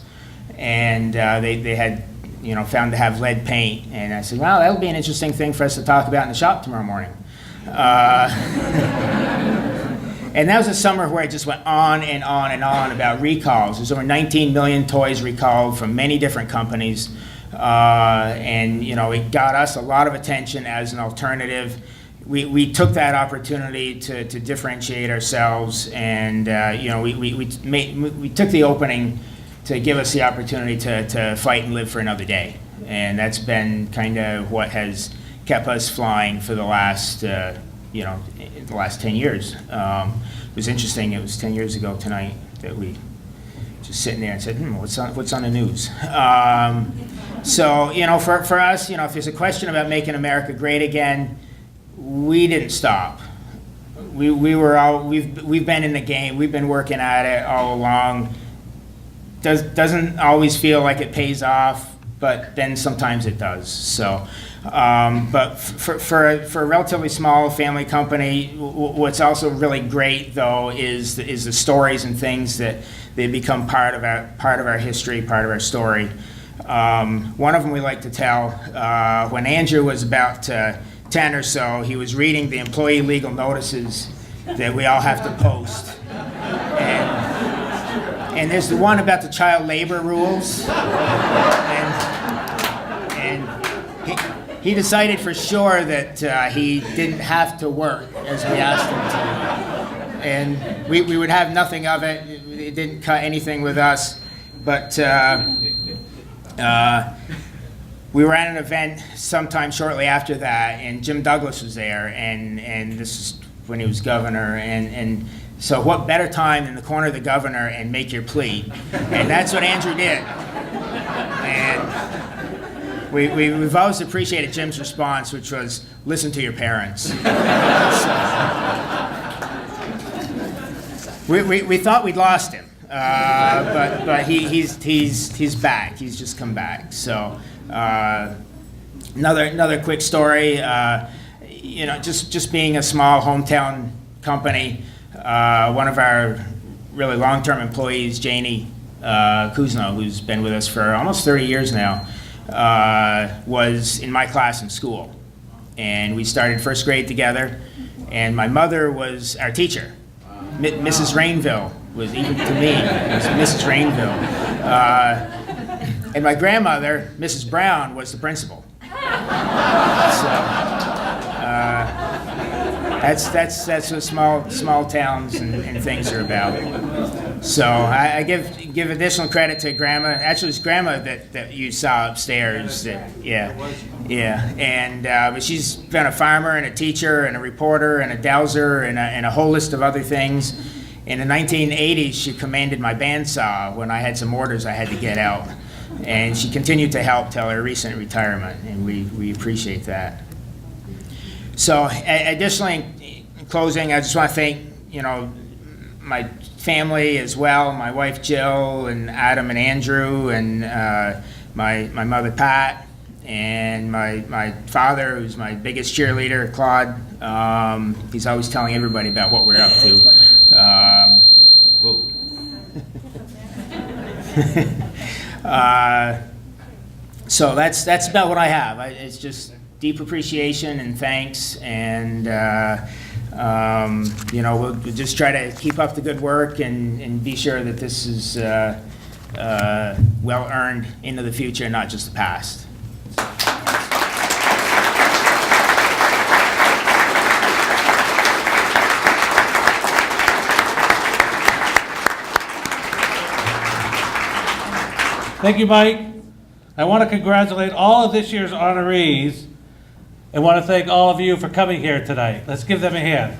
And they had, found to have lead paint. And I said, well, that'll be an interesting thing for us to talk about in the shop tomorrow morning. And that was a summer where it just went on and on and on about recalls. There's over 19 million toys recalled from many different companies. And it got us a lot of attention as an alternative. We took that opportunity to differentiate ourselves, and we took the opening to give us the opportunity to fight and live for another day. And that's been kind of what has kept us flying for the last the last 10 years. It was interesting. It was 10 years ago tonight that we just sitting there and said, what's on the news? So, for us, if there's a question about making America great again, we didn't stop. We've been in the game. We've been working at it all along. Doesn't always feel like it pays off, but then sometimes it does. So, but for a relatively small family company, what's also really great though is the stories and things that they become part of our history, part of our story. One of them we like to tell. When Andrew was about 10 or so, he was reading the employee legal notices that we all have to post. And there's the one about the child labor rules. And he decided for sure that he didn't have to work as we asked him to. And we would have nothing of it. It didn't cut anything with us. But we were at an event sometime shortly after that, and Jim Douglas was there, and this is when he was governor, and So what better time than the corner of the governor and make your plea? And that's what Andrew did. And we've always appreciated Jim's response, which was, listen to your parents. We thought we'd lost him, but he's back. He's just come back. So another quick story. Just being a small hometown company, one of our really long-term employees, Janie Kuzno, who's been with us for almost 30 years now, was in my class in school, and we started first grade together. And my mother was our teacher. Mrs. Rainville was, even to me, was Mrs. Rainville. And my grandmother, Mrs. Brown, was the principal. So that's what small towns and things are about. So I give additional credit to Grandma. Actually, it's Grandma that you saw upstairs. And but she's been a farmer and a teacher and a reporter and a dowser and a whole list of other things. In the 1980s, she commanded my bandsaw when I had some orders I had to get out. And she continued to help till her recent retirement, and we appreciate that. So additionally, in closing, I just want to thank, my family as well, my wife Jill and Adam and Andrew, and my mother Pat, and my father, who's my biggest cheerleader, Claude. He's always telling everybody about what we're up to. Whoa. So that's about what I have. It's just deep appreciation and thanks, and we'll just try to keep up the good work and be sure that this is well earned into the future, not just the past. Thank you, Mike. I want to congratulate all of this year's honorees and want to thank all of you for coming here tonight. Let's give them a hand.